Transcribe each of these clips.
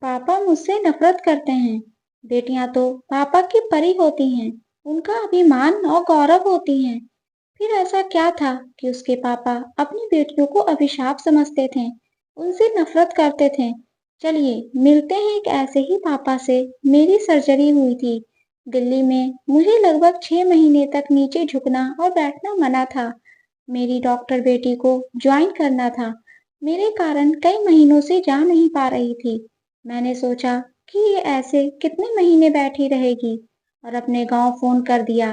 पापा मुझसे नफरत करते हैं। बेटियां तो पापा की परी होती हैं, उनका अभिमान और गौरव होती हैं। फिर ऐसा क्या था कि उसके पापा अपनी बेटियों को अभिशाप समझते थे, उनसे नफरत करते थे। चलिए मिलते हैं एक ऐसे ही पापा से। मेरी सर्जरी हुई थी दिल्ली में। मुझे लगभग 6 महीने तक नीचे झुकना और बैठना मना था। मेरी डॉक्टर बेटी को ज्वाइन करना था। मेरे कारण कई महीनों से जा नहीं पा रही थी। मैंने सोचा कि ये ऐसे कितने महीने बैठी रहेगी और अपने गांव फोन कर दिया।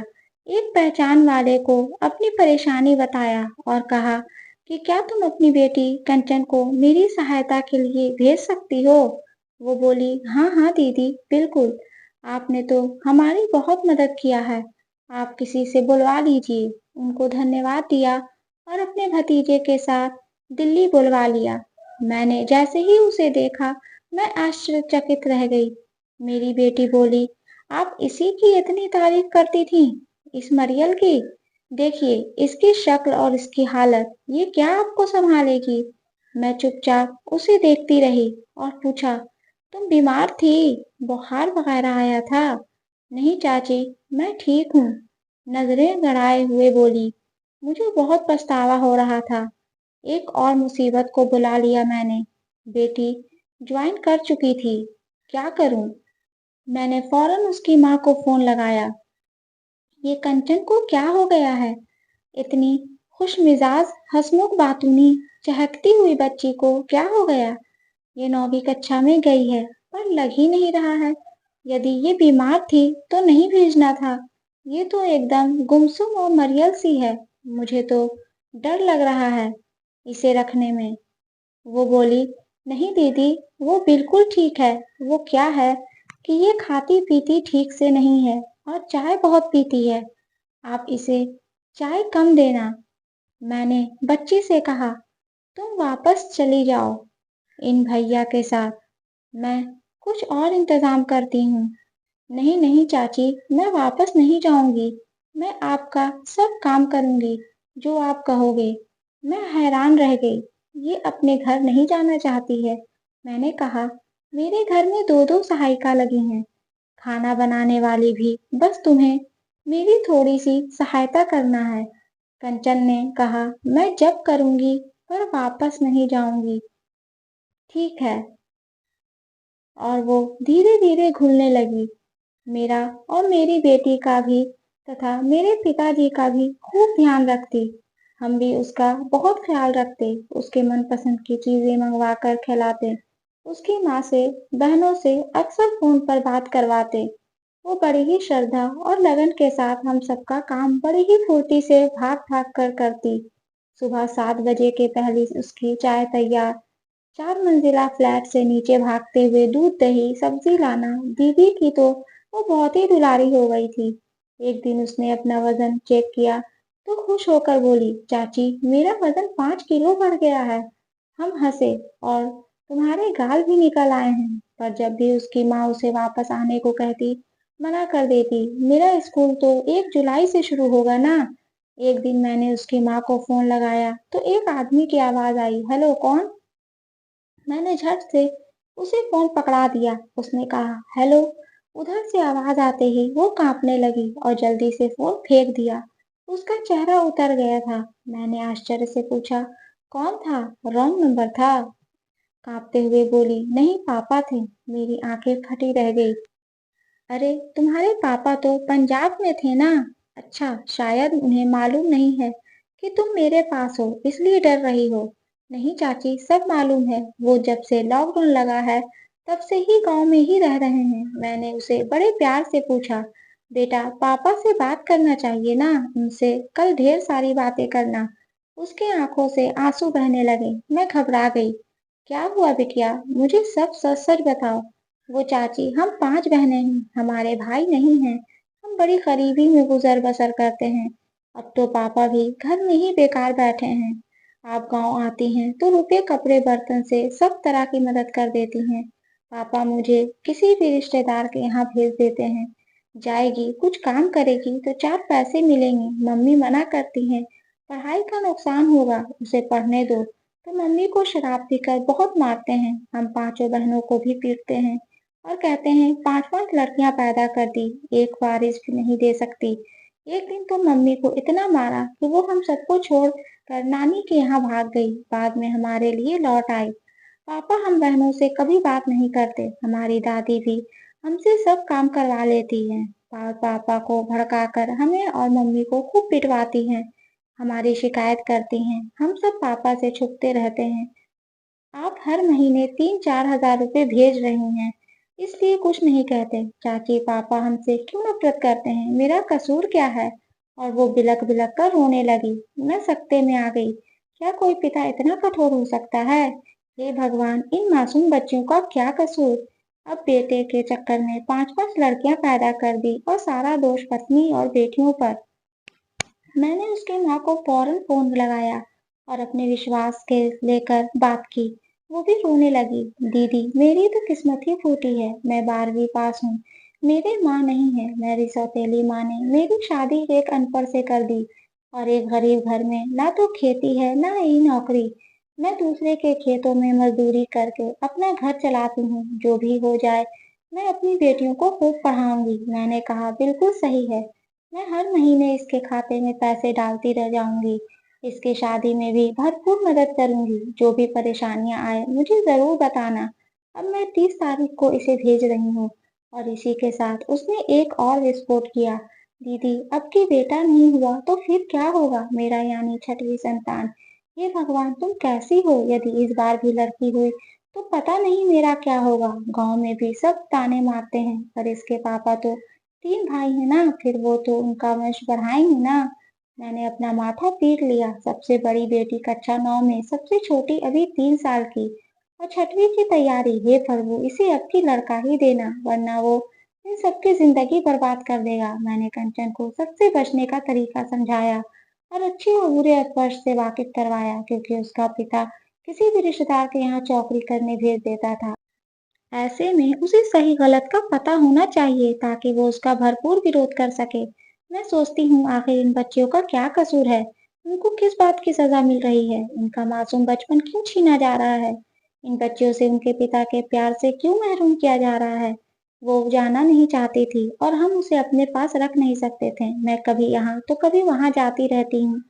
एक पहचान वाले को अपनी परेशानी बताया और कहा कि क्या तुम अपनी बेटी कंचन को मेरी सहायता के लिए भेज सकती हो। वो बोली, हाँ हाँ दीदी, बिल्कुल। आपने तो हमारी बहुत मदद किया है। आप किसी से बुलवा लीजिए। उनको धन्यवाद दिया और अपने भतीजे के साथ दिल्ली बुलवा लिया। मैंने जैसे ही उसे देखा, मैं आश्चर्यचकित रह गई। मेरी बेटी बोली, आप इसी की इतनी तारीफ करती थी, इस मरियल की। देखिए इसकी शक्ल और इसकी हालत, ये क्या आपको संभालेगी। मैं चुपचाप उसे देखती रही और पूछा, तुम बीमार थी, बुखार वगैरह आया था। नहीं चाची, मैं ठीक हूँ, नजरें गड़ाए हुए बोली। मुझे बहुत पछतावा हो रहा था। एक और मुसीबत को बुला लिया मैंने। बेटी ज्वाइन कर चुकी थी। क्या करूं। मैंने फौरन उसकी माँ को फोन लगाया। ये कंचन को क्या हो गया है। इतनी खुशमिजाज, हंसमुख, बातूनी, चहकती हुई बच्ची को क्या हो गया। ये 9वीं कक्षा में गई है पर लग ही नहीं रहा है। यदि ये बीमार थी तो नहीं भेजना था। ये तो एकदम गुमसुम और मरियल सी है। मुझे तो डर लग रहा है इसे रखने में। वो बोली, नहीं दीदी, वो बिल्कुल ठीक है। वो क्या है कि ये खाती पीती ठीक से नहीं है और चाय बहुत पीती है। आप इसे चाय कम देना। मैंने बच्ची से कहा, तुम वापस चली जाओ इन भैया के साथ, मैं कुछ और इंतजाम करती हूँ। नहीं नहीं चाची, मैं वापस नहीं जाऊंगी। मैं आपका सब काम करूंगी जो आप कहोगे। मैं हैरान रह गई। ये अपने घर नहीं जाना चाहती है। मैंने कहा, मेरे घर में दो दो सहायिका लगी हैं, खाना बनाने वाली भी। बस तुम्हें मेरी थोड़ी सी सहायता करना है। कंचन ने कहा, मैं जब करूंगी पर वापस नहीं जाऊंगी। ठीक है। और वो धीरे धीरे घुलने लगी। मेरा और मेरी बेटी का भी तथा मेरे पिताजी का भी खूब ध्यान रखती। हम भी उसका बहुत ख्याल रखते, उसके मनपसंद की चीजें मंगवा कर खिलाते, उसकी माँ से, बहनों से अक्सर फोन पर बात करवाते। वो बड़ी ही श्रद्धा और लगन के साथ हम सबका काम बड़ी ही फुर्ती से भाग भाग कर करती। सुबह 7 बजे के पहले उसकी चाय तैयार, 4 मंजिला फ्लैट से नीचे भागते हुए दूध दही सब्जी लाना। दीदी की तो वो बहुत ही दुलारी हो गई थी। एक दिन उसने अपना वजन चेक किया तो खुश होकर बोली, चाची मेरा वजन 5 किलो बढ़ गया है। हम हंसे और तुम्हारे गाल भी निकल आए हैं। पर जब भी उसकी माँ उसे वापस आने को कहती, मना कर देती। मेरा स्कूल तो 1 जुलाई से शुरू होगा ना। एक दिन मैंने उसकी माँ को फोन लगाया तो एक आदमी की आवाज आई, हेलो कौन। मैंने झट से उसे फोन पकड़ा दिया। उसने कहा, हेलो। उधर से आवाज आते ही वो कांपने लगी और जल्दी से फोन फेंक दिया। उसका चेहरा उतर गया था। मैंने आश्चर्य से पूछा, कौन था। रॉन्ग नंबर था। कांपते हुए बोली, नहीं पापा थे। मेरी आंखें फटी रह गई। अरे तुम्हारे पापा तो पंजाब में थे ना। अच्छा, शायद उन्हें मालूम नहीं है कि तुम मेरे पास हो, इसलिए डर रही हो। नहीं चाची, सब मालूम है। वो जब से लॉकडाउन लगा है तब से ही गांव में ही रह रहे हैं। मैंने उसे बड़े प्यार से पूछा, बेटा पापा से बात करना चाहिए ना, उनसे कल ढेर सारी बातें करना। उसके आंखों से आंसू बहने लगे। मैं घबरा गई। क्या हुआ बिटिया, मुझे सब सच सच बताओ। वो चाची, हम 5 बहनें हैं, हमारे भाई नहीं हैं। हम बड़ी गरीबी में गुजर बसर करते हैं। अब तो पापा भी घर में ही बेकार बैठे हैं। आप गांव आती हैं तो रुपए कपड़े बर्तन से सब तरह की मदद कर देती हैं। पापा मुझे किसी भी रिश्तेदार के यहाँ भेज देते हैं। जाएगी कुछ काम करेगी तो 4 पैसे मिलेंगे। मम्मी मना करती हैं, पढ़ाई का नुकसान होगा, उसे पढ़ने दो। तो मम्मी को शराब पीकर बहुत मारते हैं। हम पांचों बहनों को भी पीटते हैं और कहते हैं पांच पांच लड़कियां पैदा कर दी, एक वारिस भी नहीं दे सकती। एक दिन तो मम्मी को इतना मारा कि वो हम सबको छोड़ कर नानी के यहाँ भाग गई। बाद में हमारे लिए लौट आई। पापा हम बहनों से कभी बात नहीं करते। हमारी दादी भी हमसे सब काम करवा लेती है। पापा को भड़काकर हमें और मम्मी को खूब पिटवाती हैं। हमारी शिकायत करती हैं। हम सब पापा से छुपते रहते हैं। आप हर महीने 3-4 हज़ार रुपए भेज रही हैं, इसलिए कुछ नहीं कहते। चाची पापा हमसे क्यों नफरत करते हैं? मेरा कसूर क्या है? और वो बिलक बिलक कर रोने लगी। मैं सकते में आ गई। क्या कोई पिता इतना कठोर हो सकता है? हे भगवान, इन मासूम बच्चों का क्या कसूर? अब बेटे के चक्कर में पांच पांच लड़कियां पैदा कर दी और सारा दोष पत्नी और बेटियों पर। मैंने उसकी माँ को फौरन फोन लगाया और अपने विश्वास के लेकर बात की। वो भी रोने लगी। दीदी, मेरी तो किस्मत ही फूटी है। मैं 12वीं पास हूँ। मेरी माँ नहीं है। मेरी सौतेली माँ ने मेरी शादी एक अनपढ़ से कर दी और एक गरीब घर में ना तो खेती है ना ही नौकरी। मैं दूसरे के खेतों में मजदूरी करके अपना घर चलाती हूँ। जो भी हो जाए, मैं अपनी बेटियों को खूब पढ़ाऊंगी। मैंने कहा, बिल्कुल सही है। मैं हर महीने इसके खाते में पैसे डालती रह जाऊंगी। इसकी शादी में भी भरपूर मदद करूंगी। जो भी परेशानियां आए मुझे जरूर बताना। अब मैं 30 तारीख को इसे भेज रही हूँ। और इसी के साथ उसने एक और विस्फोट किया। दीदी, अब की बेटा नहीं हुआ तो फिर क्या होगा? मेरा यानी छठवीं संतान। ये भगवान, तुम कैसी हो? यदि इस बार भी लड़की हुई तो पता नहीं मेरा क्या होगा। गांव में भी सब ताने मारते हैं, पर इसके पापा तो 3 भाई हैं ना, फिर वो तो उनका वंश बढ़ाएंगे ना। मैंने अपना माथा पीट लिया। सबसे बड़ी बेटी कक्षा 9 में, सबसे छोटी अभी 3 साल की और छठवीं की तैयारी। हे प्रभु, इसे अब की लड़का ही देना, वरना वो इन सबकी जिंदगी बर्बाद कर देगा। मैंने कंचन को सबसे बचने का तरीका समझाया और अच्छे और बुरे स्पर्श से वाकिफ करवाया, क्योंकि उसका पिता किसी भी रिश्तेदार के यहाँ चौकरी करने भेज देता था। ऐसे में उसे सही गलत का पता होना चाहिए ताकि वो उसका भरपूर विरोध कर सके। मैं सोचती हूँ, आखिर इन बच्चियों का क्या कसूर है? उनको किस बात की सजा मिल रही है? इनका मासूम बचपन क्यों छीना जा रहा है? इन बच्चियों से उनके पिता के प्यार से क्यों महरूम किया जा रहा है? वो जाना नहीं चाहती थी और हम उसे अपने पास रख नहीं सकते थे। मैं कभी यहाँ तो कभी वहाँ जाती रहती हूँ।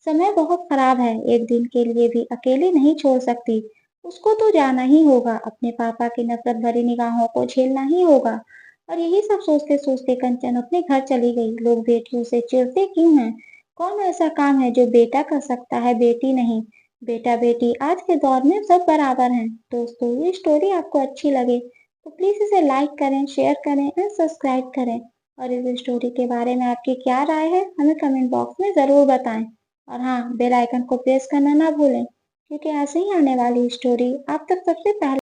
समय बहुत खराब है, एक दिन के लिए भी अकेले नहीं छोड़ सकती। उसको तो जाना ही होगा। अपने पापा की नफरत भरी निगाहों को झेलना ही होगा। और यही सब सोचते सोचते कंचन अपने घर चली गई। लोग बेटियों से चिढ़ते क्यों हैं? कौन ऐसा काम है जो बेटा कर सकता है, बेटी नहीं? बेटा बेटी आज के दौर में सब बराबर हैं। दोस्तों, ये स्टोरी आपको अच्छी लगे तो प्लीज इसे लाइक करें, शेयर करें एंड सब्सक्राइब करें। और इस स्टोरी के बारे में आपकी क्या राय है, हमें कमेंट बॉक्स में जरूर बताएं। और हाँ, बेल आइकन को प्रेस करना ना भूलें, क्योंकि ऐसे ही आने वाली स्टोरी आप तक सबसे पहले